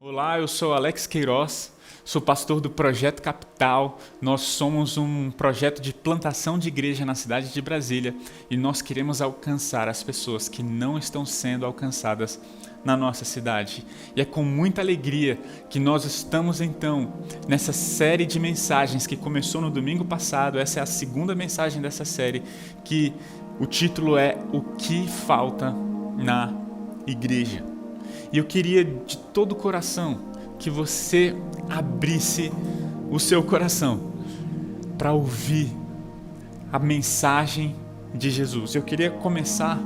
Olá, eu sou Alex Queiroz, sou pastor do Projeto Capital. Nós somos um projeto de plantação de igreja na cidade de Brasília e nós queremos alcançar as pessoas que não estão sendo alcançadas na nossa cidade. E é com muita alegria que nós estamos então nessa série de mensagens que começou no domingo passado. Essa é a segunda mensagem dessa série, que o título é O que falta na igreja. E eu queria de todo o coração que você abrisse o seu coração para ouvir a mensagem de Jesus. Eu queria começar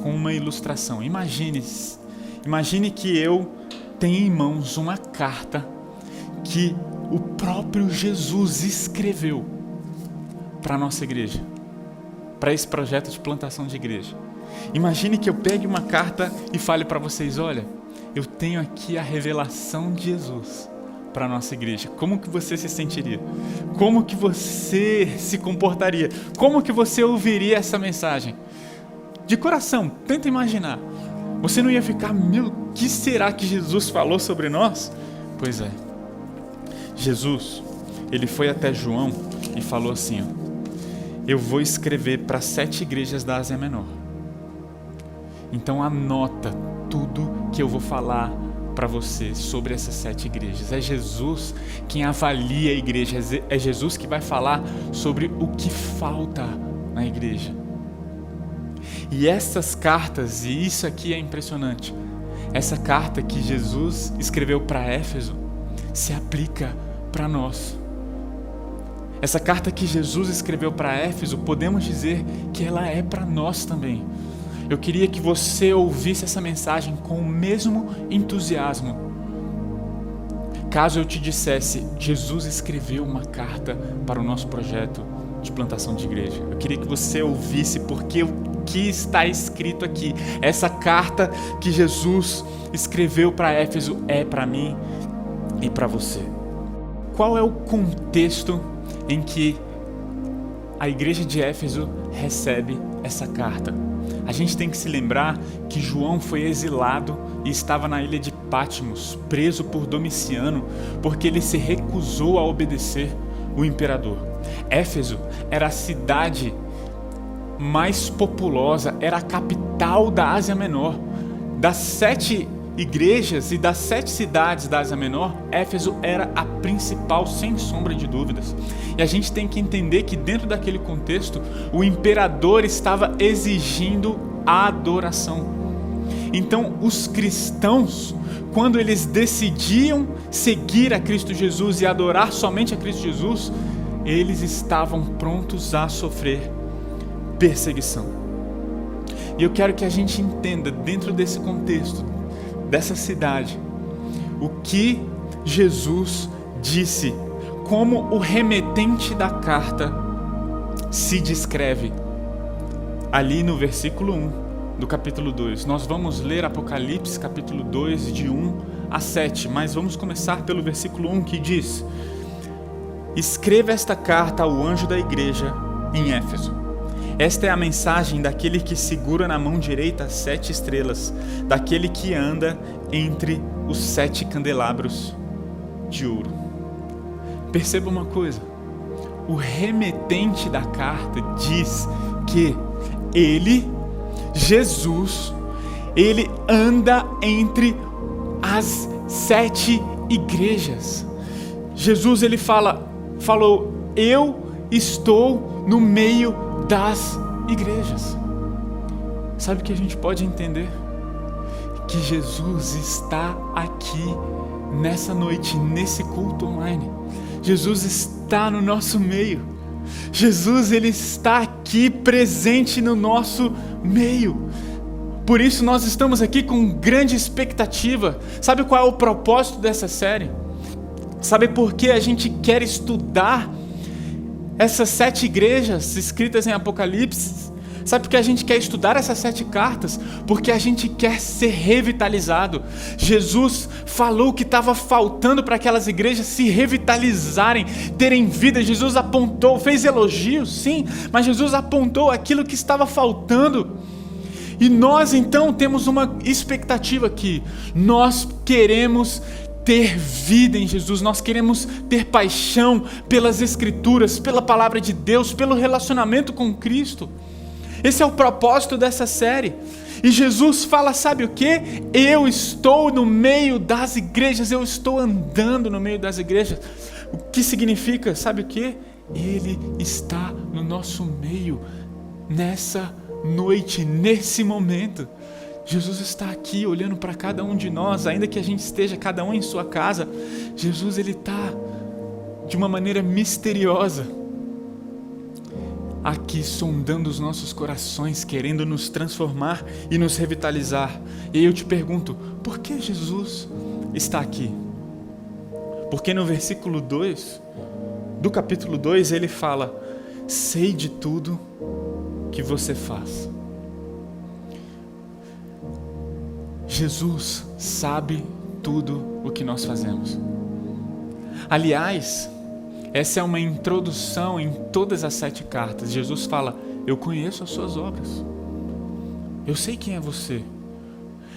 com uma ilustração. Imagine que eu tenho em mãos uma carta que o próprio Jesus escreveu para a nossa igreja, para esse projeto de plantação de igreja. Imagine que eu pegue uma carta e fale para vocês: olha, eu tenho aqui a revelação de Jesus para a nossa igreja. Como que você se sentiria? Como que você se comportaria? Como que você ouviria essa mensagem? De coração, tenta imaginar. Você não ia ficar, o que será que Jesus falou sobre nós? Pois é, Jesus, ele foi até João e falou assim: eu vou escrever para 7 igrejas da Ásia Menor. Então anota tudo que eu vou falar para você sobre essas 7 igrejas. É Jesus quem avalia a igreja, é Jesus que vai falar sobre o que falta na igreja. E essas cartas, e isso aqui é impressionante, essa carta que Jesus escreveu para Éfeso se aplica para nós. Essa carta que Jesus escreveu para Éfeso, podemos dizer que ela é para nós também. Eu queria que você ouvisse essa mensagem com o mesmo entusiasmo. Caso eu te dissesse, Jesus escreveu uma carta para o nosso projeto de plantação de igreja. Eu queria que você ouvisse, porque o que está escrito aqui, essa carta que Jesus escreveu para Éfeso, é para mim e para você. Qual é o contexto em que a igreja de Éfeso recebe essa carta? A gente tem que se lembrar que João foi exilado e estava na ilha de Patmos, preso por Domiciano, porque ele se recusou a obedecer o imperador. Éfeso era a cidade mais populosa, era a capital da Ásia Menor. Das 7 igrejas e das 7 cidades da Ásia Menor, Éfeso era a principal, sem sombra de dúvidas. E a gente tem que entender que dentro daquele contexto, o imperador estava exigindo a adoração. Então, os cristãos, quando eles decidiam seguir a Cristo Jesus e adorar somente a Cristo Jesus, eles estavam prontos a sofrer perseguição. E eu quero que a gente entenda, dentro desse contexto, dessa cidade, o que Jesus disse, como o remetente da carta se descreve ali no versículo 1 do capítulo 2. Nós vamos ler Apocalipse capítulo 2 de 1 a 7, mas vamos começar pelo versículo 1, que diz: escreva esta carta ao anjo da igreja em Éfeso. Esta é a mensagem daquele que segura na mão direita as 7 estrelas, daquele que anda entre os 7 candelabros de ouro. Perceba uma coisa, o remetente da carta diz que ele, Jesus, ele anda entre as 7 igrejas. Jesus, ele falou, eu estou no meio das igrejas. Sabe o que a gente pode entender? Que Jesus está aqui nessa noite, nesse culto online. Jesus está no nosso meio. Jesus, ele está aqui presente no nosso meio. Por isso nós estamos aqui com grande expectativa. Sabe qual é o propósito dessa série? Sabe por que a gente quer estudar essas 7 igrejas escritas em Apocalipse? Sabe por que a gente quer estudar essas 7 cartas? Porque a gente quer ser revitalizado. Jesus falou que estava faltando para aquelas igrejas se revitalizarem, terem vida. Jesus apontou, fez elogios, sim, mas Jesus apontou aquilo que estava faltando. E nós então temos uma expectativa aqui. Nós queremos ter vida em Jesus, nós queremos ter paixão pelas Escrituras, pela palavra de Deus, pelo relacionamento com Cristo. Esse é o propósito dessa série. E Jesus fala, sabe o que? Eu estou no meio das igrejas, eu estou andando no meio das igrejas. O que significa, sabe o que? Ele está no nosso meio, nessa noite, nesse momento. Jesus está aqui olhando para cada um de nós, ainda que a gente esteja cada um em sua casa. Jesus, ele está de uma maneira misteriosa aqui sondando os nossos corações, querendo nos transformar e nos revitalizar. E aí eu te pergunto, por que Jesus está aqui? Porque no versículo 2 do capítulo 2 ele fala: sei de tudo que você faz. Jesus sabe tudo o que nós fazemos. Aliás, essa é uma introdução em todas as 7 cartas. Jesus fala: eu conheço as suas obras. Eu sei quem é você.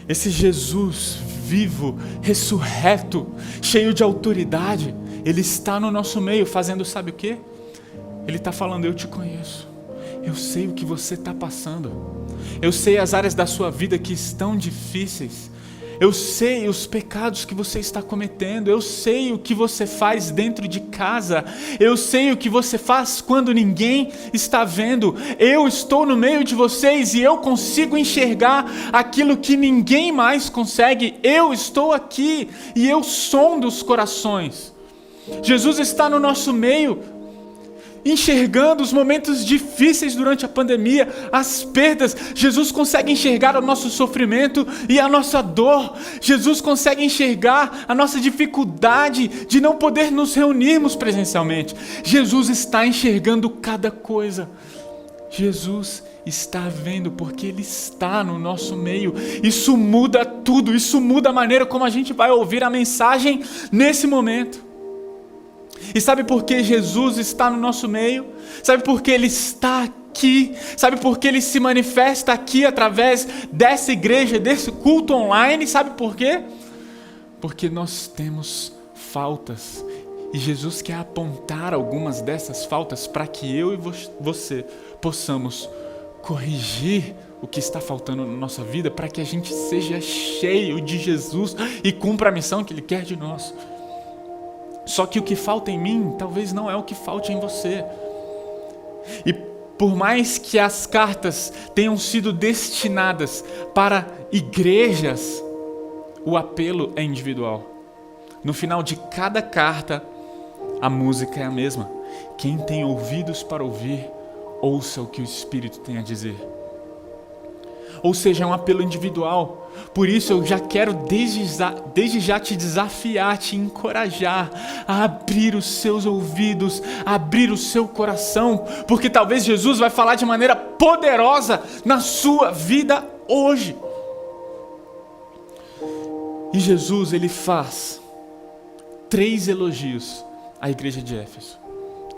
Esse Jesus vivo, ressurreto, cheio de autoridade, ele está no nosso meio fazendo sabe o quê? Ele está falando: eu te conheço. Eu sei o que você está passando. Eu sei as áreas da sua vida que estão difíceis. Eu sei os pecados que você está cometendo. Eu sei o que você faz dentro de casa. Eu sei o que você faz quando ninguém está vendo. Eu estou no meio de vocês e eu consigo enxergar aquilo que ninguém mais consegue. Eu estou aqui e eu sondo os corações. Jesus está no nosso meio, enxergando os momentos difíceis durante a pandemia, as perdas. Jesus consegue enxergar o nosso sofrimento e a nossa dor. Jesus consegue enxergar a nossa dificuldade de não poder nos reunirmos presencialmente. Jesus está enxergando cada coisa. Jesus está vendo porque Ele está no nosso meio. Isso muda tudo, isso muda a maneira como a gente vai ouvir a mensagem nesse momento. E sabe por que Jesus está no nosso meio? Sabe por que Ele está aqui? Sabe por que Ele se manifesta aqui através dessa igreja, desse culto online? Sabe por quê? Porque nós temos faltas. E Jesus quer apontar algumas dessas faltas para que eu e você possamos corrigir o que está faltando na nossa vida, para que a gente seja cheio de Jesus e cumpra a missão que Ele quer de nós. Só que o que falta em mim, talvez não é o que falte em você. E por mais que as cartas tenham sido destinadas para igrejas, o apelo é individual. No final de cada carta, a música é a mesma. Quem tem ouvidos para ouvir, ouça o que o Espírito tem a dizer. Ou seja, é um apelo individual. Por isso eu já quero desde já te desafiar, te encorajar a abrir os seus ouvidos, a abrir o seu coração, porque talvez Jesus vai falar de maneira poderosa na sua vida hoje. E Jesus, ele faz 3 elogios à igreja de Éfeso.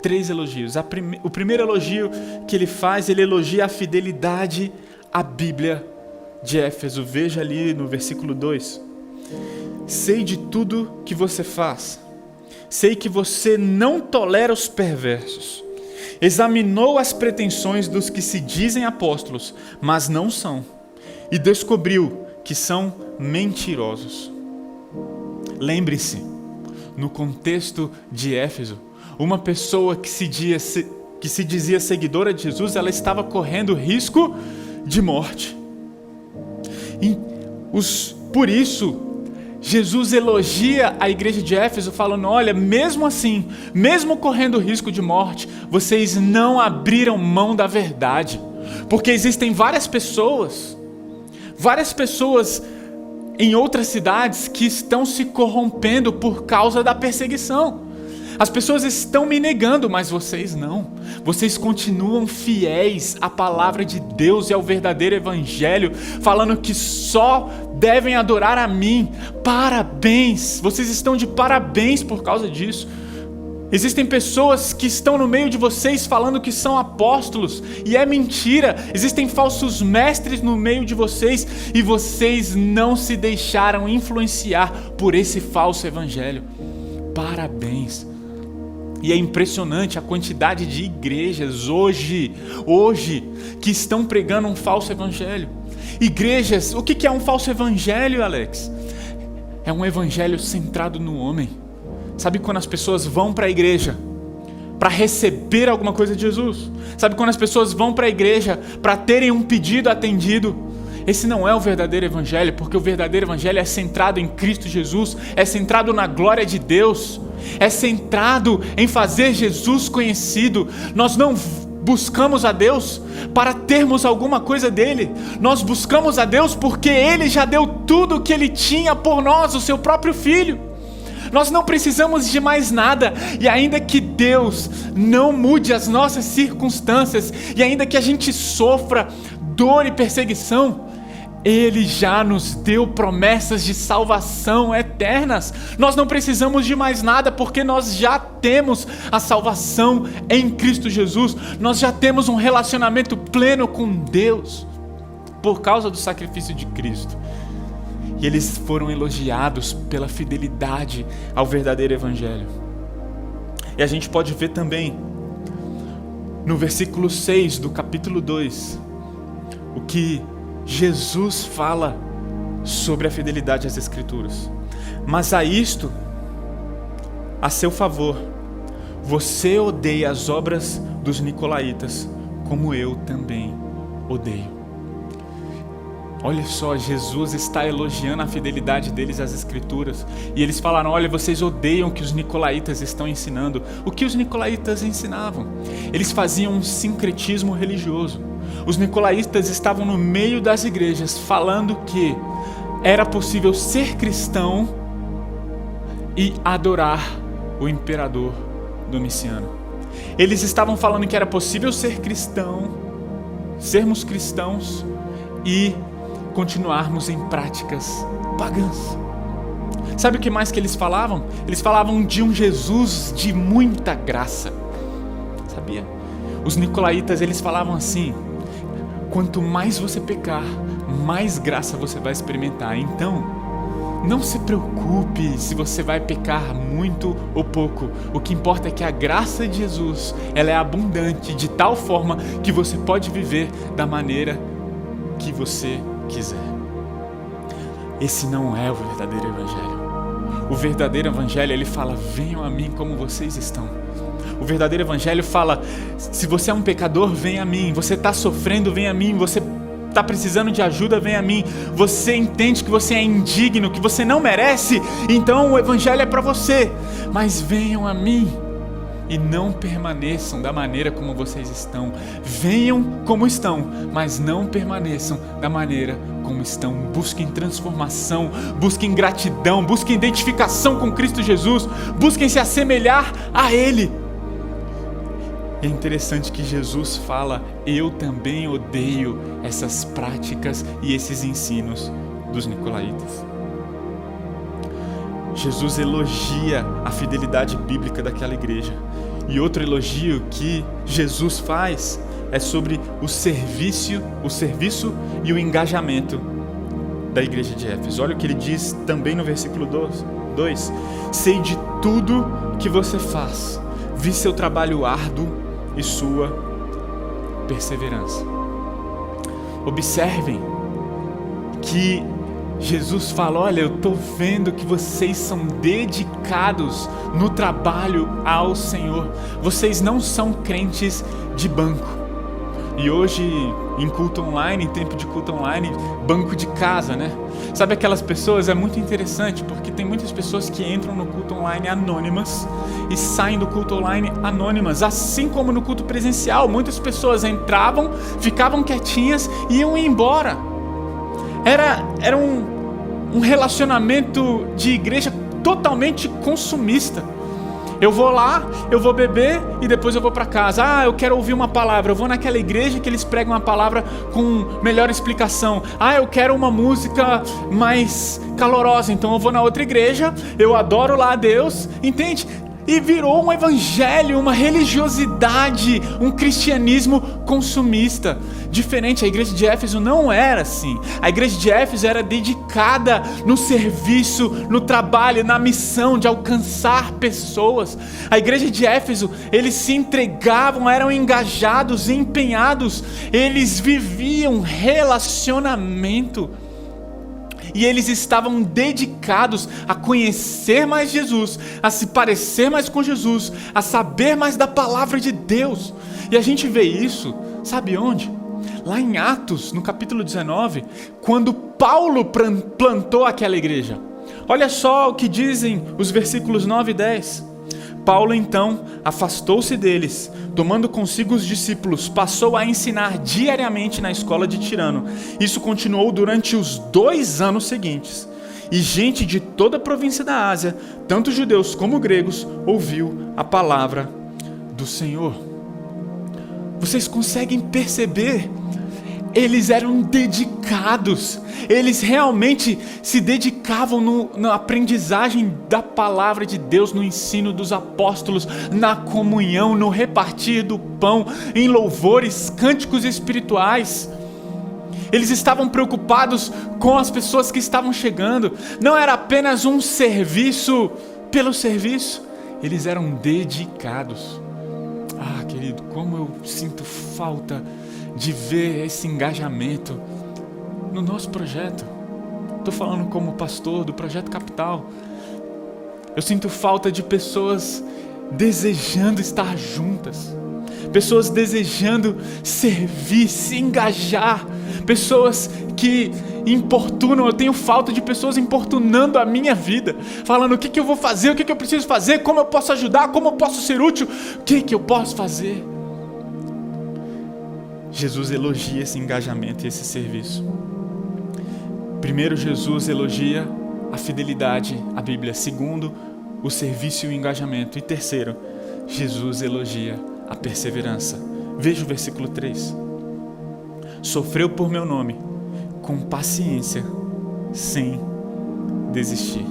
3 elogios. O primeiro elogio que ele faz, ele elogia a fidelidade à Bíblia de Éfeso. Veja ali no versículo 2. Sei de tudo que você faz. Sei que você não tolera os perversos. Examinou as pretensões dos que se dizem apóstolos, mas não são. E descobriu que são mentirosos. Lembre-se, no contexto de Éfeso, uma pessoa que se dizia seguidora de Jesus, ela estava correndo risco de morte. E por isso, Jesus elogia a igreja de Éfeso falando: olha, mesmo assim, mesmo correndo risco de morte, vocês não abriram mão da verdade. Porque existem várias pessoas em outras cidades que estão se corrompendo por causa da perseguição. As pessoas estão me negando, mas vocês não. Vocês continuam fiéis à palavra de Deus e ao verdadeiro evangelho, falando que só devem adorar a mim. Parabéns! Vocês estão de parabéns por causa disso. Existem pessoas que estão no meio de vocês falando que são apóstolos, e é mentira. Existem falsos mestres no meio de vocês, e vocês não se deixaram influenciar por esse falso evangelho. Parabéns! E é impressionante a quantidade de igrejas hoje, que estão pregando um falso evangelho. Igrejas, o que é um falso evangelho, Alex? É um evangelho centrado no homem. Sabe quando as pessoas vão para a igreja para receber alguma coisa de Jesus? Sabe quando as pessoas vão para a igreja para terem um pedido atendido? Esse não é o verdadeiro evangelho, porque o verdadeiro evangelho é centrado em Cristo Jesus, é centrado na glória de Deus, é centrado em fazer Jesus conhecido. Nós não buscamos a Deus para termos alguma coisa dele. Nós buscamos a Deus porque Ele já deu tudo o que Ele tinha por nós, o seu próprio Filho. Nós não precisamos de mais nada, e ainda que Deus não mude as nossas circunstâncias, e ainda que a gente sofra dor e perseguição, Ele já nos deu promessas de salvação eternas. Nós não precisamos de mais nada, porque nós já temos a salvação em Cristo Jesus. Nós já temos um relacionamento pleno com Deus, por causa do sacrifício de Cristo. E eles foram elogiados pela fidelidade ao verdadeiro evangelho. E a gente pode ver também, no versículo 6 do capítulo 2, o que Jesus fala sobre a fidelidade às Escrituras. Mas a isto, a seu favor, você odeia as obras dos nicolaítas, como eu também odeio. Olha só, Jesus está elogiando a fidelidade deles às Escrituras. E eles falaram: olha, vocês odeiam o que os nicolaítas estão ensinando. O que os nicolaítas ensinavam? Eles faziam um sincretismo religioso. Os nicolaítas estavam no meio das igrejas falando que era possível ser cristão e adorar o imperador Domiciano. Eles estavam falando que era possível ser cristão, sermos cristãos e continuarmos em práticas pagãs. Sabe o que mais que eles falavam? Eles falavam de um Jesus de muita graça. Sabia? Os nicolaítas, eles falavam assim: quanto mais você pecar, mais graça você vai experimentar. Então, não se preocupe se você vai pecar muito ou pouco. O que importa é que a graça de Jesus, ela é abundante de tal forma que você pode viver da maneira que você quiser. Esse não é o verdadeiro evangelho. O verdadeiro evangelho, ele fala: venham a mim como vocês estão. O verdadeiro evangelho fala: se você é um pecador, vem a mim. Você está sofrendo, vem a mim. Você está precisando de ajuda, vem a mim. Você entende que você é indigno, que você não merece, então o evangelho é para você. Mas venham a mim e não permaneçam da maneira como vocês estão. Venham como estão, mas não permaneçam da maneira como estão. Busquem transformação, busquem gratidão, busquem identificação com Cristo Jesus, busquem se assemelhar a Ele. É interessante que Jesus fala: eu também odeio essas práticas e esses ensinos dos nicolaítas. Jesus elogia a fidelidade bíblica daquela igreja. E outro elogio que Jesus faz é sobre o serviço e o engajamento da igreja de Éfeso. Olha o que ele diz também no versículo 2: sei de tudo que você faz, vi seu trabalho árduo e sua perseverança. Observem que Jesus fala: olha, eu estou vendo que vocês são dedicados no trabalho ao Senhor. Vocês não são crentes de banco. E hoje, em culto online, em tempo de culto online, banco de casa, né? Sabe aquelas pessoas? É muito interessante, porque tem muitas pessoas que entram no culto online anônimas e saem do culto online anônimas, assim como no culto presencial. Muitas pessoas entravam, ficavam quietinhas e iam embora. Era um relacionamento de igreja totalmente consumista. Eu vou lá, eu vou beber e depois eu vou para casa. Ah, eu quero ouvir uma palavra. Eu vou naquela igreja que eles pregam uma palavra com melhor explicação. Ah, eu quero uma música mais calorosa. Então eu vou na outra igreja, eu adoro lá a Deus. Entende? E virou um evangelho, uma religiosidade, um cristianismo consumista. Diferente, a igreja de Éfeso não era assim. A igreja de Éfeso era dedicada no serviço, no trabalho, na missão de alcançar pessoas. A igreja de Éfeso, eles se entregavam, eram engajados, empenhados. Eles viviam relacionamento. E eles estavam dedicados a conhecer mais Jesus, a se parecer mais com Jesus, a saber mais da palavra de Deus. E a gente vê isso, sabe onde? Lá em Atos, no capítulo 19, quando Paulo plantou aquela igreja. Olha só o que dizem os versículos 9 e 10. Paulo então afastou-se deles, tomando consigo os discípulos, passou a ensinar diariamente na escola de Tirano. Isso continuou durante os 2 anos seguintes. E gente de toda a província da Ásia, tanto judeus como gregos, ouviu a palavra do Senhor. Vocês conseguem perceber? Eles eram dedicados, eles realmente se dedicavam na aprendizagem da palavra de Deus, no ensino dos apóstolos, na comunhão, no repartir do pão, em louvores, cânticos espirituais. Eles estavam preocupados com as pessoas que estavam chegando, não era apenas um serviço pelo serviço, eles eram dedicados. Ah, querido, como eu sinto falta de ver esse engajamento no nosso projeto. Estou falando como pastor do Projeto Capital. Eu sinto falta de pessoas desejando estar juntas, pessoas desejando servir, se engajar, pessoas que importunam. Eu tenho falta de pessoas importunando a minha vida, falando o que eu vou fazer, o que eu preciso fazer, como eu posso ajudar, como eu posso ser útil, o que eu posso fazer. Jesus elogia esse engajamento e esse serviço. Primeiro, Jesus elogia a fidelidade à Bíblia. Segundo, o serviço e o engajamento. E terceiro, Jesus elogia a perseverança. Veja o versículo 3. Sofreu por meu nome, com paciência, sem desistir.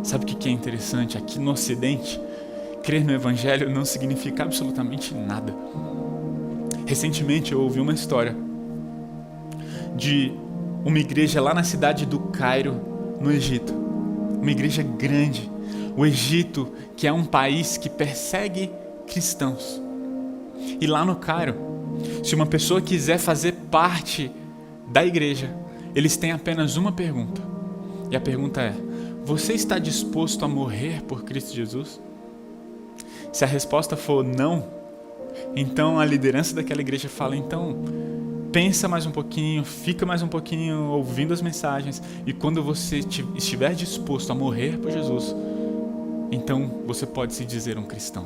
Sabe o que é interessante? Aqui no Ocidente, crer no Evangelho não significa absolutamente nada. Recentemente eu ouvi uma história de uma igreja lá na cidade do Cairo, no Egito. Uma igreja grande. O Egito, que é um país que persegue cristãos. E lá no Cairo, se uma pessoa quiser fazer parte da igreja, eles têm apenas uma pergunta. E a pergunta é: você está disposto a morrer por Cristo Jesus? Se a resposta for não, então a liderança daquela igreja fala: então pensa mais um pouquinho, fica mais um pouquinho ouvindo as mensagens, e quando você estiver disposto a morrer por Jesus, então você pode se dizer um cristão.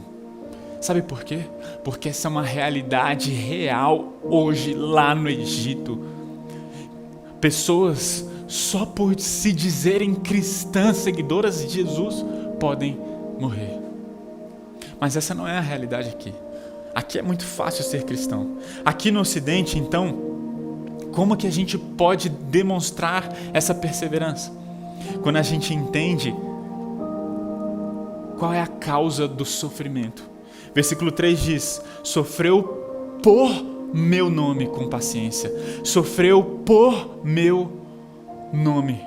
Sabe por quê? Porque essa é uma realidade real hoje lá no Egito. Pessoas só por se dizerem cristãs, seguidoras de Jesus, podem morrer. Mas essa não é a realidade aqui. Aqui é muito fácil ser cristão. Aqui no Ocidente, então, como que a gente pode demonstrar essa perseverança? Quando a gente entende qual é a causa do sofrimento. Versículo 3 diz: sofreu por meu nome com paciência. Sofreu por meu nome.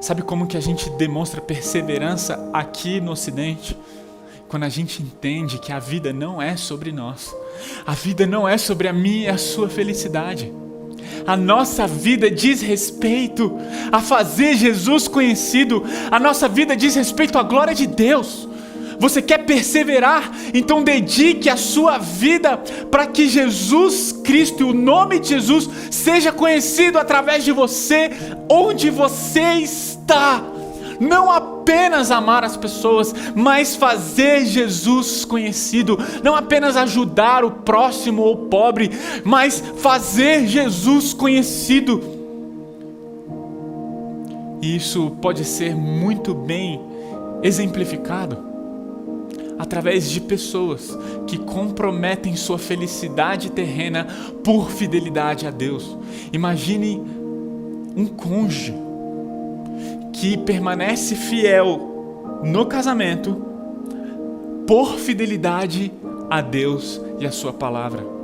Sabe como que a gente demonstra perseverança aqui no Ocidente? Quando a gente entende que a vida não é sobre nós. A vida não é sobre a minha e a sua felicidade. A nossa vida diz respeito a fazer Jesus conhecido. A nossa vida diz respeito à glória de Deus. Você quer perseverar? Então dedique a sua vida para que Jesus Cristo e o nome de Jesus seja conhecido através de você, onde você está. Não apenas amar as pessoas, mas fazer Jesus conhecido. Não apenas ajudar o próximo ou o pobre, mas fazer Jesus conhecido. E isso pode ser muito bem exemplificado através de pessoas que comprometem sua felicidade terrena por fidelidade a Deus. Imagine um cônjuge que permanece fiel no casamento por fidelidade a Deus e a sua palavra.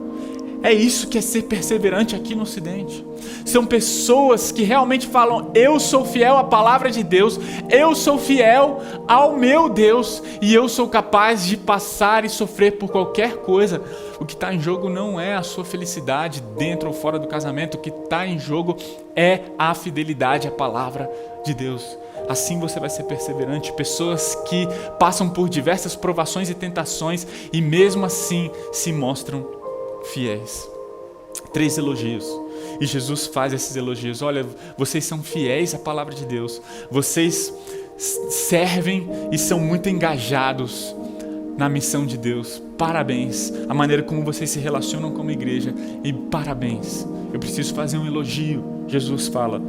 É isso que é ser perseverante aqui no Ocidente. São pessoas que realmente falam: eu sou fiel à palavra de Deus, eu sou fiel ao meu Deus e eu sou capaz de passar e sofrer por qualquer coisa. O que está em jogo não é a sua felicidade dentro ou fora do casamento, o que está em jogo é a fidelidade à palavra de Deus. Assim você vai ser perseverante. Pessoas que passam por diversas provações e tentações e mesmo assim se mostram fiéis. 3 elogios. E Jesus faz esses elogios. Olha, vocês são fiéis à palavra de Deus. Vocês servem e são muito engajados na missão de Deus. Parabéns. A maneira como vocês se relacionam como igreja. E parabéns. Eu preciso fazer um elogio. Jesus fala: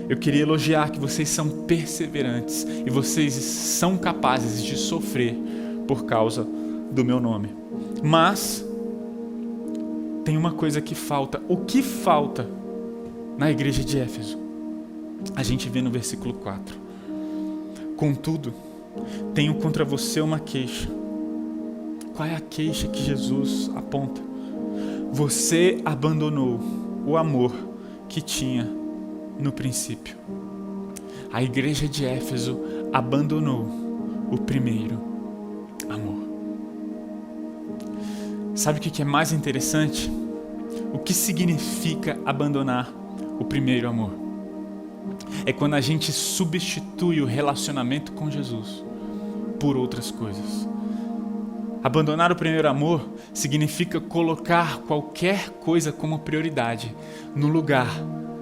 eu queria elogiar que vocês são perseverantes e vocês são capazes de sofrer por causa do meu nome. Mas tem uma coisa que falta. O que falta na igreja de Éfeso? A gente vê no versículo 4. Contudo, tenho contra você uma queixa. Qual é a queixa que Jesus aponta? Você abandonou o amor que tinha no princípio. A igreja de Éfeso abandonou o primeiro amor. Sabe o que é mais interessante? O que significa abandonar o primeiro amor? É quando a gente substitui o relacionamento com Jesus por outras coisas. Abandonar o primeiro amor significa colocar qualquer coisa como prioridade no lugar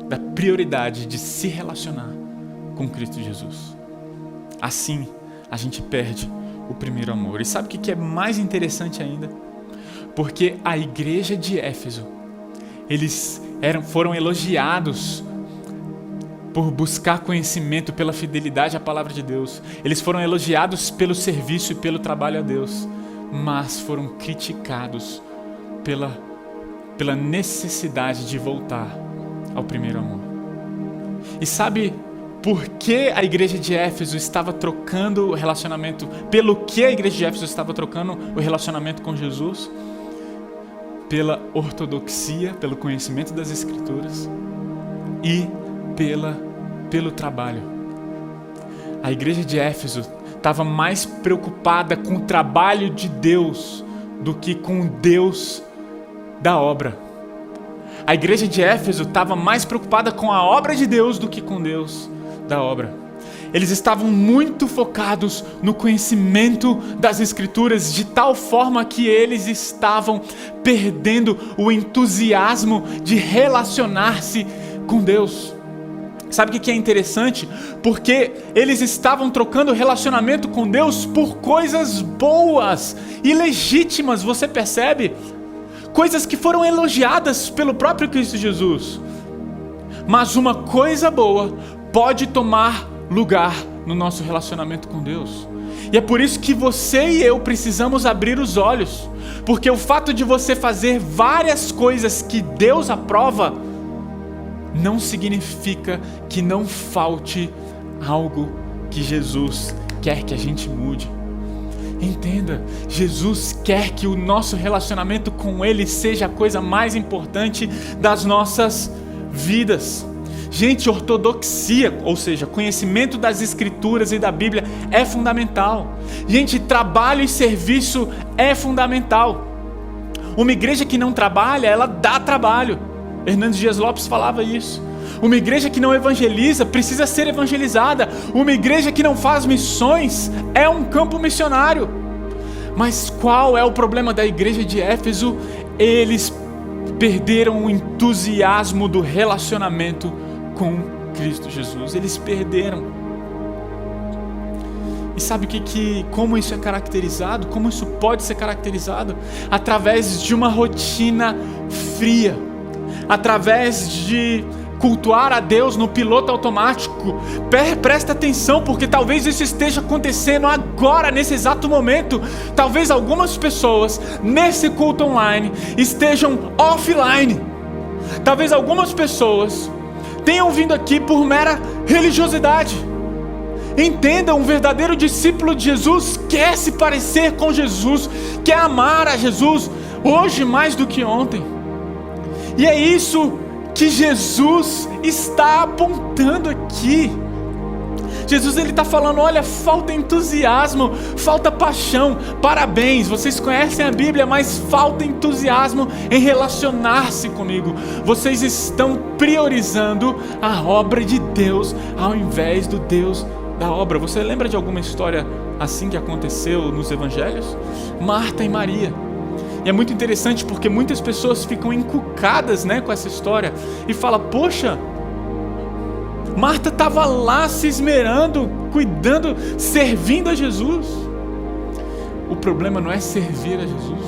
da prioridade de se relacionar com Cristo Jesus. Assim, a gente perde o primeiro amor. E sabe o que é mais interessante ainda? Porque a igreja de Éfeso, eles foram elogiados por buscar conhecimento, pela fidelidade à palavra de Deus. Eles foram elogiados pelo serviço e pelo trabalho a Deus, mas foram criticados pela necessidade de voltar ao primeiro amor. E sabe por que a igreja de Éfeso estava trocando o relacionamento? Pelo que a igreja de Éfeso estava trocando o relacionamento com Jesus? Pela ortodoxia, pelo conhecimento das Escrituras e pelo trabalho. A igreja de Éfeso estava mais preocupada com o trabalho de Deus do que com o Deus da obra. A igreja de Éfeso estava mais preocupada com a obra de Deus do que com Deus da obra. Eles estavam muito focados no conhecimento das Escrituras, de tal forma que eles estavam perdendo o entusiasmo de relacionar-se com Deus. Sabe o que é interessante? Porque eles estavam trocando relacionamento com Deus por coisas boas e legítimas, você percebe? Coisas que foram elogiadas pelo próprio Cristo Jesus. Mas uma coisa boa pode tomar lugar no nosso relacionamento com Deus. E é por isso que você e eu precisamos abrir os olhos. Porque o fato de você fazer várias coisas que Deus aprova não significa que não falte algo que Jesus quer que a gente mude. Entenda, Jesus quer que o nosso relacionamento com Ele seja a coisa mais importante das nossas vidas. Gente, ortodoxia, ou seja, conhecimento das Escrituras e da Bíblia é fundamental. Gente, trabalho e serviço é fundamental. Uma igreja que não trabalha, ela dá trabalho. Hernandes Dias Lopes falava isso. Uma igreja que não evangeliza precisa ser evangelizada. Uma igreja que não faz missões é um campo missionário. Mas qual é o problema da igreja de Éfeso? Eles perderam o entusiasmo do relacionamento com Cristo Jesus. Eles perderam. E sabe como isso é caracterizado? Como isso pode ser caracterizado? Através de uma rotina fria. Através de cultuar a Deus no piloto automático. Presta atenção, porque talvez isso esteja acontecendo agora, nesse exato momento. Talvez algumas pessoas nesse culto online estejam offline. Talvez algumas pessoas tenham vindo aqui por mera religiosidade. Entenda, um verdadeiro discípulo de Jesus quer se parecer com Jesus, quer amar a Jesus hoje mais do que ontem. E é isso que Jesus está apontando aqui. Jesus ele está falando, olha, falta entusiasmo, falta paixão, parabéns, vocês conhecem a Bíblia, mas falta entusiasmo em relacionar-se comigo. Vocês estão priorizando a obra de Deus ao invés do Deus da obra. Você lembra de alguma história assim que aconteceu nos evangelhos? Marta e Maria. E é muito interessante porque muitas pessoas ficam encucadas, com essa história e falam, poxa, Marta estava lá se esmerando, cuidando, servindo a Jesus. O problema não é servir a Jesus.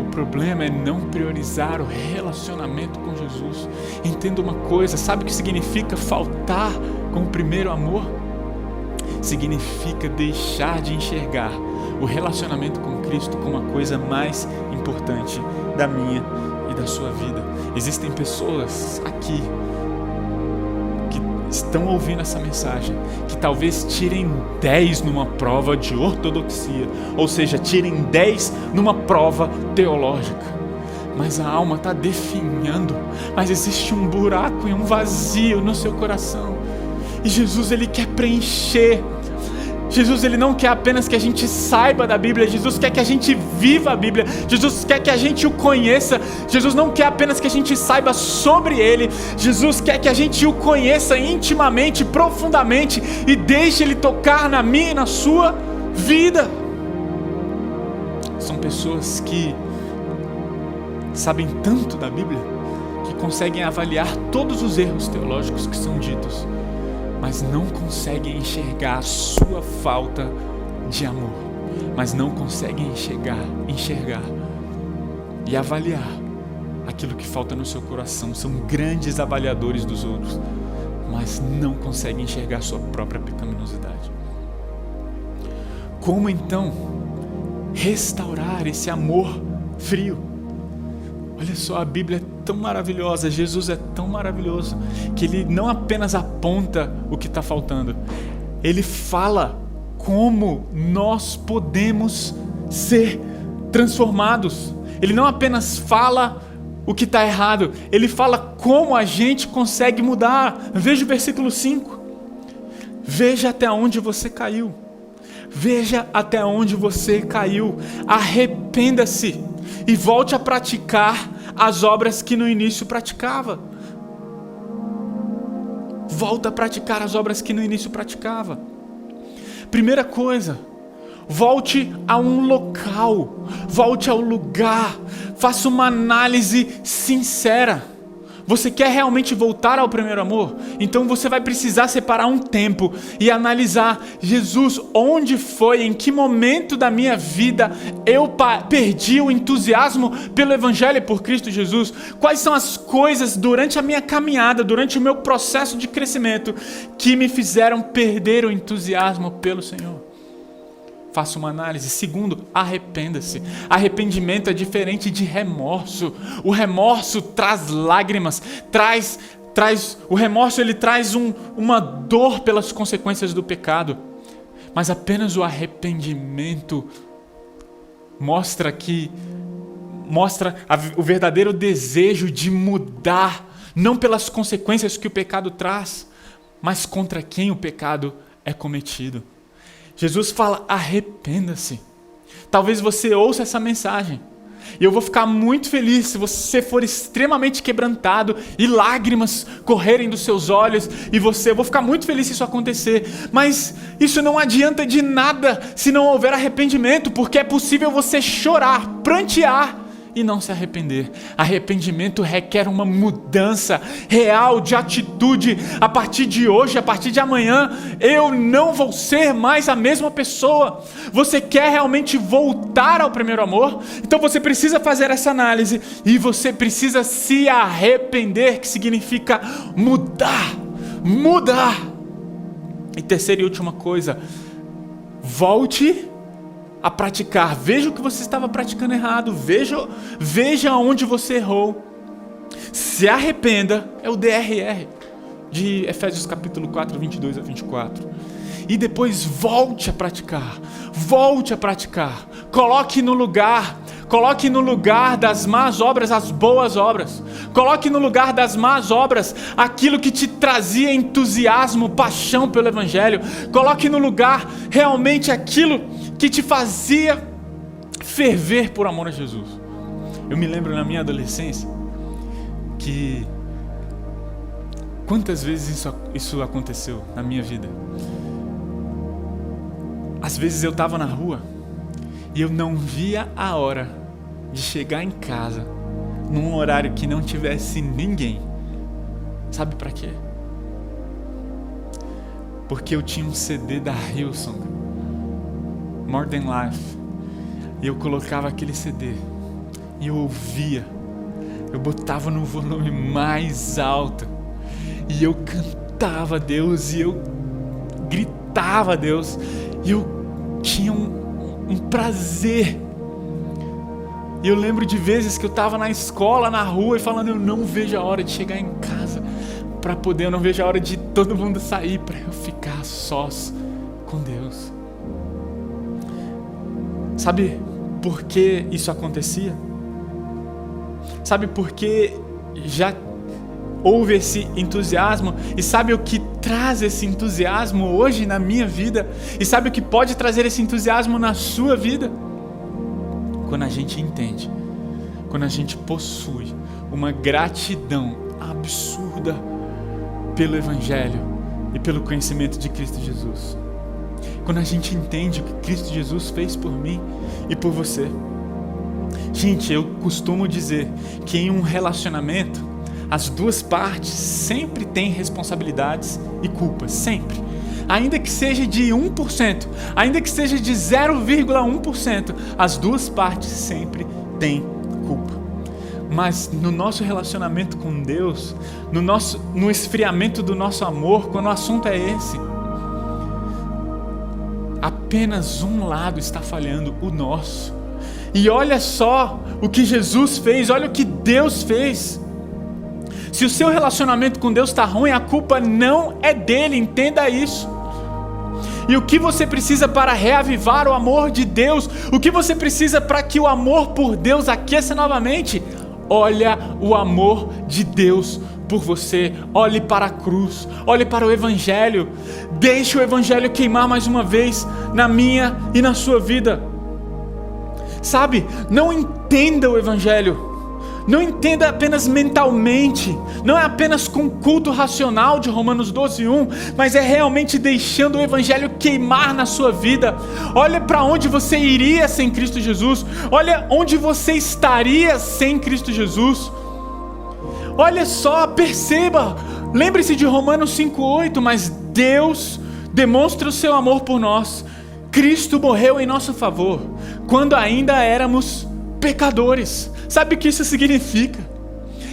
O problema é não priorizar o relacionamento com Jesus. Entenda uma coisa, sabe o que significa faltar com o primeiro amor? Significa deixar de enxergar o relacionamento com Cristo como a coisa mais importante da minha e da sua vida. Existem pessoas aqui estão ouvindo essa mensagem, que talvez tirem 10 numa prova de ortodoxia, ou seja, tirem 10 numa prova teológica, mas a alma está definhando, mas existe um buraco e um vazio no seu coração, e Jesus ele quer preencher. Jesus ele não quer apenas que a gente saiba da Bíblia, Jesus quer que a gente viva a Bíblia, Jesus quer que a gente o conheça, Jesus não quer apenas que a gente saiba sobre Ele, Jesus quer que a gente o conheça intimamente, profundamente e deixe Ele tocar na minha e na sua vida. São pessoas que sabem tanto da Bíblia que conseguem avaliar todos os erros teológicos que são ditos, mas não conseguem enxergar a sua falta de amor, mas não conseguem enxergar e avaliar aquilo que falta no seu coração. São grandes avaliadores dos outros, mas não conseguem enxergar a sua própria pecaminosidade. Como então restaurar esse amor frio? Olha só, a Bíblia é tão maravilhosa, Jesus é tão maravilhoso, que Ele não apenas aponta o que está faltando, Ele fala como nós podemos ser transformados. Ele não apenas fala o que está errado, Ele fala como a gente consegue mudar. Veja o versículo 5. Veja até onde você caiu. Veja até onde você caiu. Arrependa-se e volte a praticar as obras que no início praticava. Volta a praticar as obras que no início praticava. Primeira coisa, volte a um local, volte ao lugar, faça uma análise sincera. Você quer realmente voltar ao primeiro amor? Então você vai precisar separar um tempo e analisar: Jesus, onde foi, em que momento da minha vida eu perdi o entusiasmo pelo Evangelho e por Cristo Jesus? Quais são as coisas durante a minha caminhada, durante o meu processo de crescimento, que me fizeram perder o entusiasmo pelo Senhor? Faça uma análise. Segundo, arrependa-se. Arrependimento é diferente de remorso. O remorso traz lágrimas, o remorso ele traz uma dor pelas consequências do pecado. Mas apenas o arrependimento mostra o verdadeiro desejo de mudar, não pelas consequências que o pecado traz, mas contra quem o pecado é cometido. Jesus fala: arrependa-se. Talvez você ouça essa mensagem e eu vou ficar muito feliz se você for extremamente quebrantado e lágrimas correrem dos seus olhos, eu vou ficar muito feliz se isso acontecer. Mas isso não adianta de nada se não houver arrependimento, porque é possível você chorar, prantear e não se arrepender. Arrependimento requer uma mudança real de atitude. A partir de hoje, a partir de amanhã, eu não vou ser mais a mesma pessoa. Você quer realmente voltar ao primeiro amor? Então você precisa fazer essa análise e você precisa se arrepender, que significa mudar. E terceira e última coisa, volte a praticar. Veja o que você estava praticando errado. Veja onde você errou. Se arrependa. É o DRR de Efésios capítulo 4, 22 a 24. e depois volte a praticar. Volte a praticar. Coloque no lugar das más obras as boas obras. Coloque no lugar das más obras aquilo que te trazia entusiasmo, paixão pelo Evangelho. Coloque no lugar realmente aquilo que te fazia ferver por amor a Jesus. Eu me lembro na minha adolescência que quantas vezes isso aconteceu na minha vida. Às vezes eu estava na rua e eu não via a hora de chegar em casa num horário que não tivesse ninguém. Sabe para quê? Porque eu tinha um CD da Hillsong, More Than Life, e eu colocava aquele CD e eu ouvia, eu botava no volume mais alto e eu cantava a Deus e eu gritava a Deus e eu tinha um prazer. E eu lembro de vezes que eu estava na escola, na rua, e falando, eu não vejo a hora de chegar em casa para poder, eu não vejo a hora de todo mundo sair para eu ficar sós com Deus. Sabe por que isso acontecia? Sabe por que já houve esse entusiasmo? E sabe o que traz esse entusiasmo hoje na minha vida? E sabe o que pode trazer esse entusiasmo na sua vida? Quando a gente entende, quando a gente possui uma gratidão absurda pelo Evangelho e pelo conhecimento de Cristo Jesus. Quando a gente entende o que Cristo Jesus fez por mim e por você. Gente, eu costumo dizer que em um relacionamento, as duas partes sempre têm responsabilidades e culpas, sempre. Ainda que seja de 1%, ainda que seja de 0,1%, as duas partes sempre têm culpa. Mas no nosso relacionamento com Deus, no esfriamento do nosso amor, quando o assunto é esse, apenas um lado está falhando, o nosso. E olha só o que Jesus fez, olha o que Deus fez. Se o seu relacionamento com Deus está ruim, a culpa não é dele, entenda isso. E o que você precisa para reavivar o amor de Deus? O que você precisa para que o amor por Deus aqueça novamente? Olha o amor de Deus por você. Olhe para a cruz, olhe para o Evangelho. Deixe o Evangelho queimar mais uma vez na minha e na sua vida. Sabe, não entenda o Evangelho. Não entenda apenas mentalmente, não é apenas com culto racional de Romanos 12:1, mas é realmente deixando o Evangelho queimar na sua vida. Olha para onde você iria sem Cristo Jesus, olha onde você estaria sem Cristo Jesus. Olha só, perceba, lembre-se de Romanos 5:8, mas Deus demonstra o seu amor por nós. Cristo morreu em nosso favor, quando ainda éramos pecadores. Sabe o que isso significa?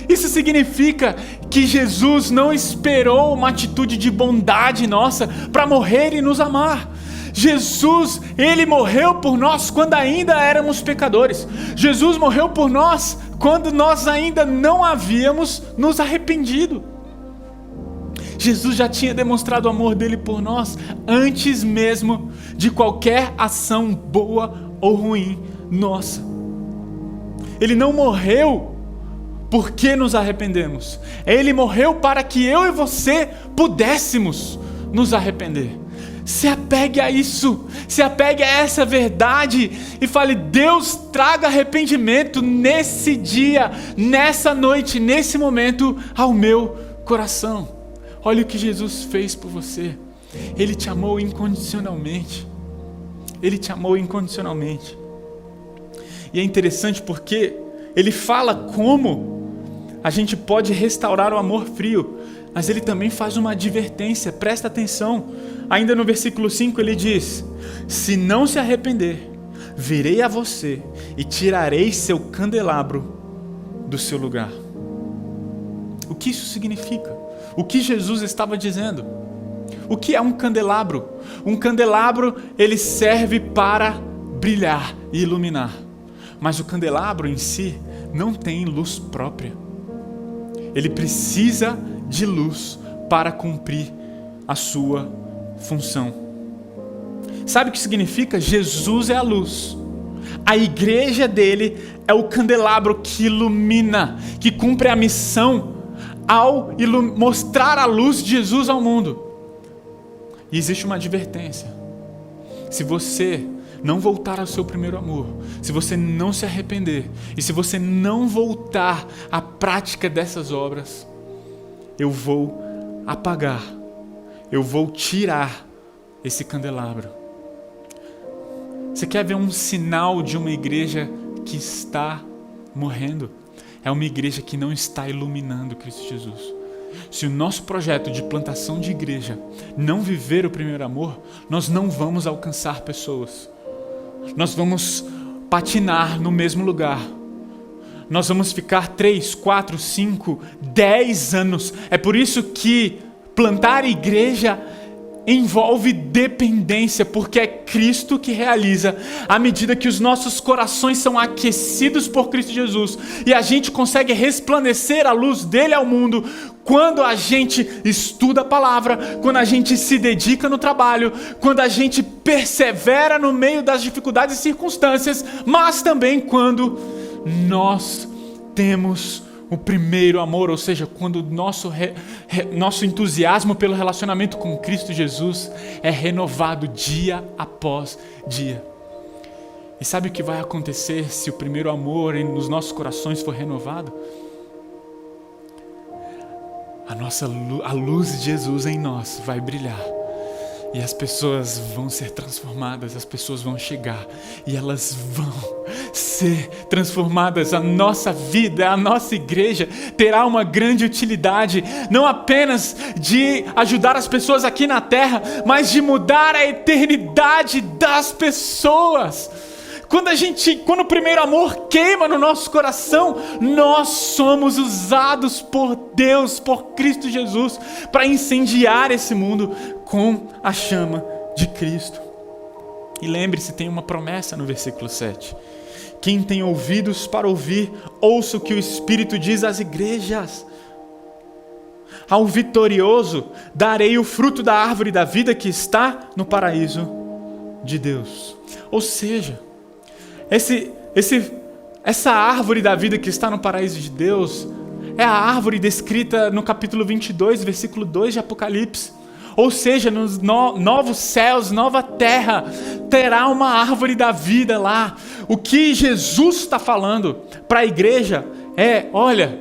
Isso significa que Jesus não esperou uma atitude de bondade nossa para morrer e nos amar. Jesus, Ele morreu por nós quando ainda éramos pecadores. Jesus morreu por nós quando nós ainda não havíamos nos arrependido. Jesus já tinha demonstrado o amor dele por nós antes mesmo de qualquer ação boa ou ruim nossa. Ele não morreu porque nos arrependemos. Ele morreu para que eu e você pudéssemos nos arrepender. Se apegue a isso, se apegue a essa verdade e fale: Deus, traga arrependimento nesse dia, nessa noite, nesse momento ao meu coração. Olha o que Jesus fez por você. Ele te amou incondicionalmente. Ele te amou incondicionalmente. E é interessante porque ele fala como a gente pode restaurar o amor frio, mas ele também faz uma advertência, presta atenção. Ainda no versículo 5 ele diz: se não se arrepender, virei a você e tirarei seu candelabro do seu lugar. O que isso significa? O que Jesus estava dizendo? O que é um candelabro? Um candelabro, ele serve para brilhar e iluminar. Mas o candelabro em si não tem luz própria. Ele precisa de luz para cumprir a sua função. Sabe o que significa? Jesus é a luz. A igreja dele é o candelabro que ilumina, que cumpre a missão ao mostrar a luz de Jesus ao mundo. E existe uma advertência. Se você não voltar ao seu primeiro amor, se você não se arrepender, e se você não voltar à prática dessas obras, eu vou apagar, eu vou tirar esse candelabro. Você quer ver um sinal de uma igreja que está morrendo? É uma igreja que não está iluminando Cristo Jesus. Se o nosso projeto de plantação de igreja não viver o primeiro amor, nós não vamos alcançar pessoas. Nós vamos patinar no mesmo lugar. Nós vamos ficar 3, 4, 5, 10 anos. É por isso que plantar igreja envolve dependência, porque é Cristo que realiza à medida que os nossos corações são aquecidos por Cristo Jesus e a gente consegue resplandecer a luz dele ao mundo quando a gente estuda a palavra, quando a gente se dedica no trabalho, quando a gente persevera no meio das dificuldades e circunstâncias, mas também quando nós temos o primeiro amor, ou seja, quando o nosso entusiasmo pelo relacionamento com Cristo Jesus é renovado dia após dia. E sabe o que vai acontecer se o primeiro amor nos nossos corações for renovado? A luz de Jesus em nós vai brilhar. E as pessoas vão ser transformadas, as pessoas vão chegar e elas vão ser transformadas. A nossa vida, a nossa igreja terá uma grande utilidade, não apenas de ajudar as pessoas aqui na terra, mas de mudar a eternidade das pessoas. Quando o primeiro amor queima no nosso coração, nós somos usados por Deus, por Cristo Jesus, para incendiar esse mundo com a chama de Cristo. E lembre-se, tem uma promessa no versículo 7. Quem tem ouvidos para ouvir, ouça o que o Espírito diz às igrejas. Ao vitorioso darei o fruto da árvore da vida que está no paraíso de Deus. Ou seja, essa árvore da vida que está no paraíso de Deus é a árvore descrita no capítulo 22, versículo 2 de Apocalipse. Ou seja, nos novos céus, nova terra, terá uma árvore da vida lá. O que Jesus está falando para a igreja é, olha,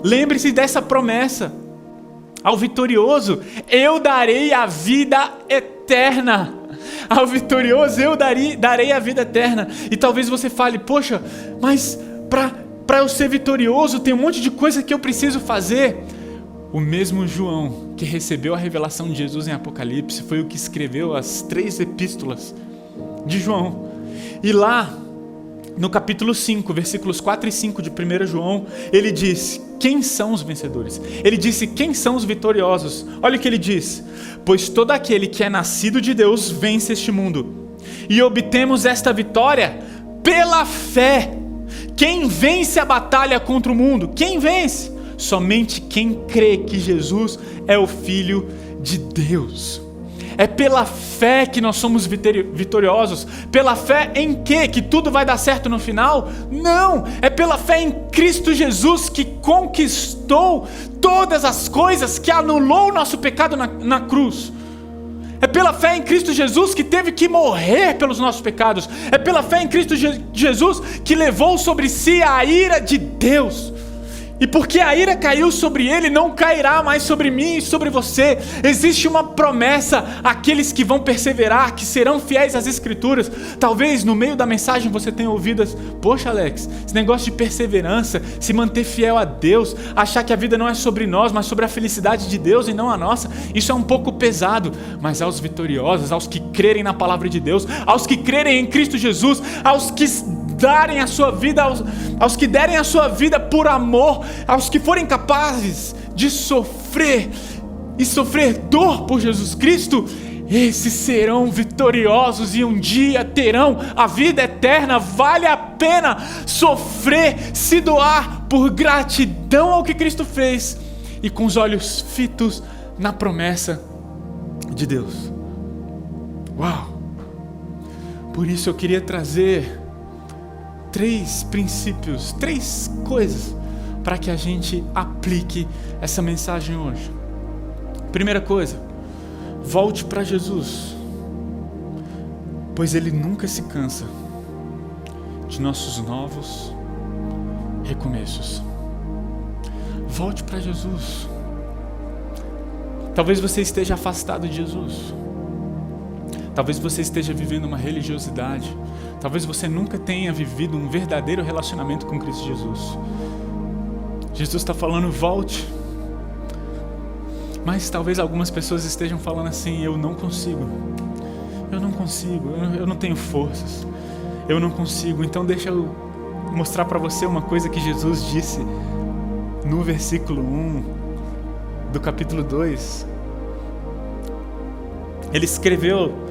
lembre-se dessa promessa. Ao vitorioso, eu darei a vida eterna. Ao vitorioso, eu darei a vida eterna. E talvez você fale, poxa, mas para eu ser vitorioso, tem um monte de coisa que eu preciso fazer. O mesmo João que recebeu a revelação de Jesus em Apocalipse foi o que escreveu as 3 epístolas de João. E lá, no capítulo 5, versículos 4 e 5 de 1 João, ele diz, quem são os vencedores? Ele disse, quem são os vitoriosos? Olha o que ele diz, pois todo aquele que é nascido de Deus vence este mundo. E obtemos esta vitória pela fé. Quem vence a batalha contra o mundo? Quem vence? Somente quem crê que Jesus é o Filho de Deus. É pela fé que nós somos vitoriosos. Pela fé em quê? Que tudo vai dar certo no final? Não! É pela fé em Cristo Jesus que conquistou todas as coisas, que anulou o nosso pecado na cruz. É pela fé em Cristo Jesus que teve que morrer pelos nossos pecados. É pela fé em Cristo Jesus que levou sobre si a ira de Deus. E porque a ira caiu sobre ele, não cairá mais sobre mim e sobre você. Existe uma promessa àqueles que vão perseverar, que serão fiéis às Escrituras. Talvez no meio da mensagem você tenha ouvido, poxa Alex, esse negócio de perseverança, se manter fiel a Deus, achar que a vida não é sobre nós, mas sobre a felicidade de Deus e não a nossa, isso é um pouco pesado. Mas aos vitoriosos, aos que crerem na palavra de Deus, aos que crerem em Cristo Jesus, aos que darem a sua vida, aos que derem a sua vida por amor, aos que forem capazes de sofrer e sofrer dor por Jesus Cristo, esses serão vitoriosos e um dia terão a vida eterna. Vale a pena sofrer, se doar por gratidão ao que Cristo fez e com os olhos fitos na promessa de Deus. Uau! Por isso eu queria trazer 3 princípios, 3 coisas para que a gente aplique essa mensagem hoje. Primeira coisa, volte para Jesus, pois Ele nunca se cansa de nossos novos recomeços. Volte para Jesus. Talvez você esteja afastado de Jesus. Talvez você esteja vivendo uma religiosidade. Talvez você nunca tenha vivido um verdadeiro relacionamento com Cristo Jesus. Jesus está falando, volte. Mas talvez algumas pessoas estejam falando assim, eu não consigo, eu não tenho forças, eu não consigo. Então deixa eu mostrar para você uma coisa que Jesus disse no versículo 1 do capítulo 2. Ele escreveu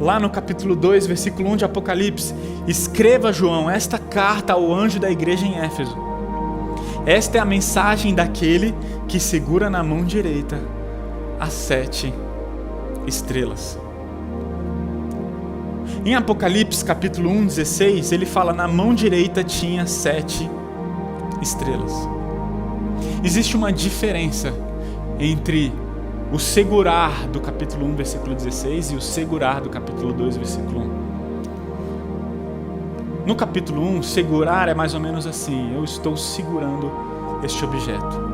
lá no capítulo 2, versículo 1 de Apocalipse: escreva, João, esta carta ao anjo da igreja em Éfeso. Esta é a mensagem daquele que segura na mão direita as 7 estrelas. Em Apocalipse capítulo 1, 16, ele fala, na mão direita tinha 7 estrelas. Existe uma diferença entre o segurar do capítulo 1, versículo 16 e o segurar do capítulo 2, versículo 1. No capítulo 1, segurar é mais ou menos assim, eu estou segurando este objeto.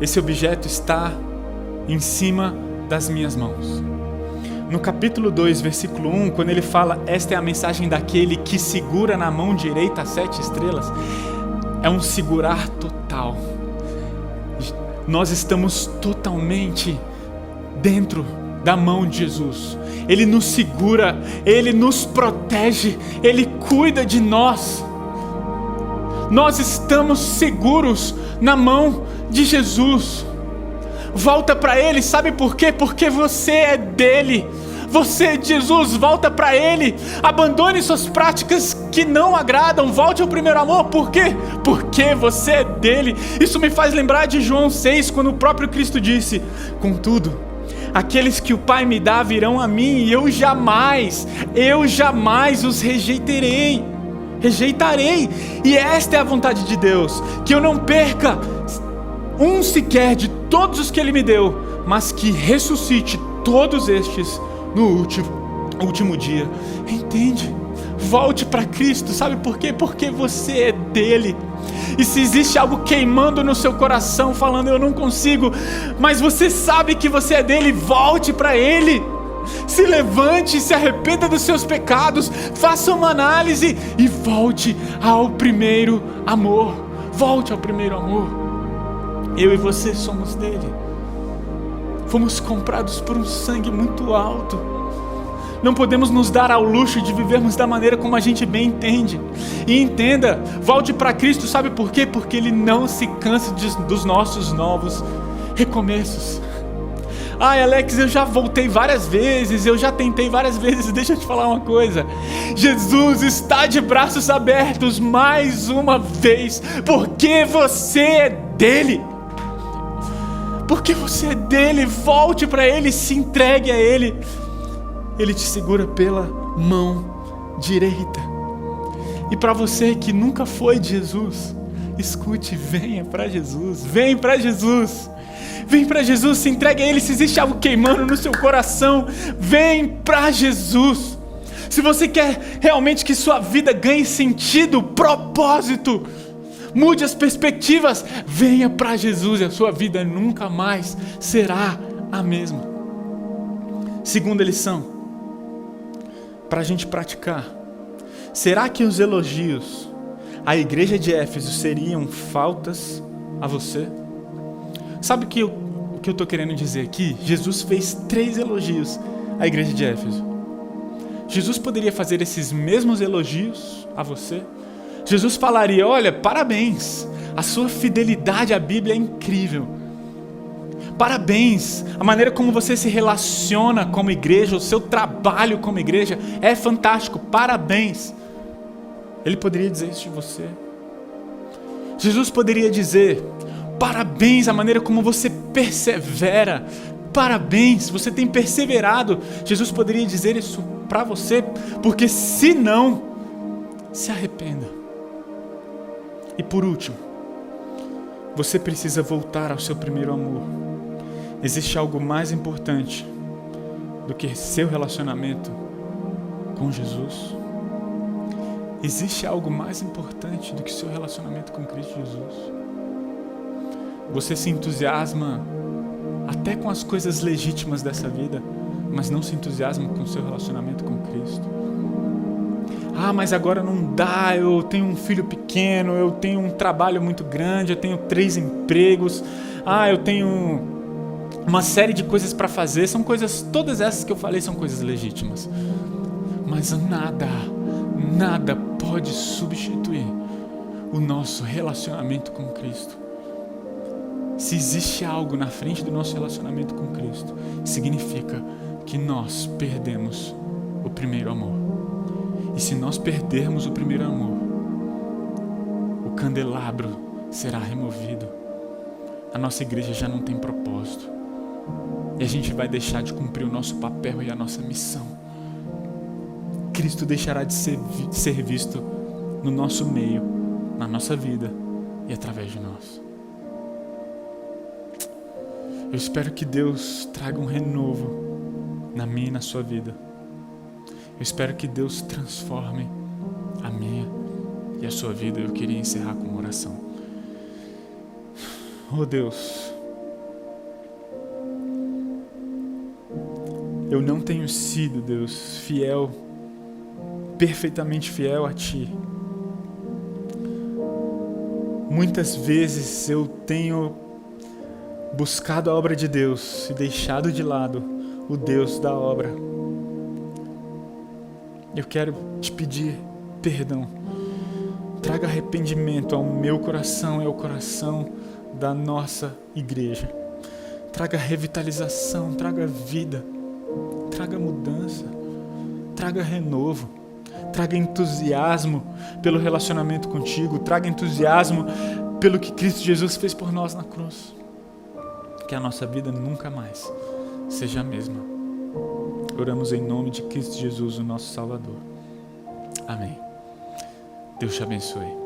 Esse objeto está em cima das minhas mãos. No capítulo 2, versículo 1, quando ele fala, esta é a mensagem daquele que segura na mão direita as 7 estrelas, é um segurar total. Nós estamos totalmente dentro da mão de Jesus. Ele nos segura, Ele nos protege, Ele cuida de nós. Nós estamos seguros na mão de Jesus. Volta para Ele, sabe por quê? Porque você é dele. Você é de Jesus, volta para Ele. Abandone suas práticas que não agradam. Volte ao primeiro amor. Por quê? Porque você é dele. Isso me faz lembrar de João 6, quando o próprio Cristo disse, contudo, aqueles que o Pai me dá virão a mim e eu jamais os rejeitarei. E esta é a vontade de Deus, que eu não perca um sequer de todos os que Ele me deu, mas que ressuscite todos estes no último dia. Entende? Volte para Cristo, sabe por quê? Porque você é dele. E se existe algo queimando no seu coração, falando eu não consigo, mas você sabe que você é dele, volte para Ele. Se levante, se arrependa dos seus pecados, faça uma análise e volte ao primeiro amor. Volte ao primeiro amor. Eu e você somos dele. Fomos comprados por um sangue muito alto. Não podemos nos dar ao luxo de vivermos da maneira como a gente bem entende. E entenda, volte para Cristo, sabe por quê? Porque Ele não se cansa dos nossos novos recomeços. Ai, Alex, eu já voltei várias vezes, eu já tentei várias vezes. Deixa eu te falar uma coisa. Jesus está de braços abertos mais uma vez, porque você é dele. Porque você é dele, volte para Ele, se entregue a Ele. Ele te segura pela mão direita. E para você que nunca foi de Jesus, escute, venha para Jesus, vem para Jesus. Vem para Jesus, se entregue a Ele. Se existe algo queimando no seu coração, vem para Jesus. Se você quer realmente que sua vida ganhe sentido, propósito, mude as perspectivas, venha para Jesus e a sua vida nunca mais será a mesma. Segunda lição, para a gente praticar. Será que os elogios à igreja de Éfeso seriam faltas a você? Sabe o que eu estou querendo dizer aqui? Jesus fez 3 elogios à igreja de Éfeso. Jesus poderia fazer esses mesmos elogios a você? Jesus falaria, olha, parabéns, a sua fidelidade à Bíblia é incrível. Parabéns, a maneira como você se relaciona como igreja, o seu trabalho como igreja é fantástico, parabéns. Ele poderia dizer isso de você. Jesus poderia dizer, parabéns, a maneira como você persevera Parabéns, você tem perseverado. Jesus poderia dizer isso para você, porque se não, se arrependa. E por último, você precisa voltar ao seu primeiro amor. Existe algo mais importante do que seu relacionamento com Jesus? Existe algo mais importante do que seu relacionamento com Cristo Jesus? Você se entusiasma até com as coisas legítimas dessa vida, mas não se entusiasma com o seu relacionamento com Cristo. Ah, mas agora não dá, eu tenho um filho pequeno, eu tenho um trabalho muito grande, eu tenho 3 empregos, eu tenho uma série de coisas para fazer. São coisas, todas essas que eu falei são coisas legítimas. Mas nada pode substituir o nosso relacionamento com Cristo. Se existe algo na frente do nosso relacionamento com Cristo, significa que nós perdemos o primeiro amor. E se nós perdermos o primeiro amor, o candelabro será removido. A nossa igreja já não tem propósito. E a gente vai deixar de cumprir o nosso papel e a nossa missão. Cristo deixará de ser visto no nosso meio, na nossa vida e através de nós. Eu espero que Deus traga um renovo na minha e na sua vida. Eu espero que Deus transforme a minha e a sua vida. Eu queria encerrar com uma oração. Oh Deus, eu não tenho sido, Deus, fiel, perfeitamente fiel a Ti. Muitas vezes eu tenho buscado a obra de Deus e deixado de lado o Deus da obra. Eu quero te pedir perdão. Traga arrependimento ao meu coração e ao coração da nossa igreja. Traga revitalização, traga vida, traga mudança, traga renovo, traga entusiasmo pelo relacionamento contigo, traga entusiasmo pelo que Cristo Jesus fez por nós na cruz. Que a nossa vida nunca mais seja a mesma. Oramos em nome de Cristo Jesus, o nosso Salvador. Amém. Deus te abençoe.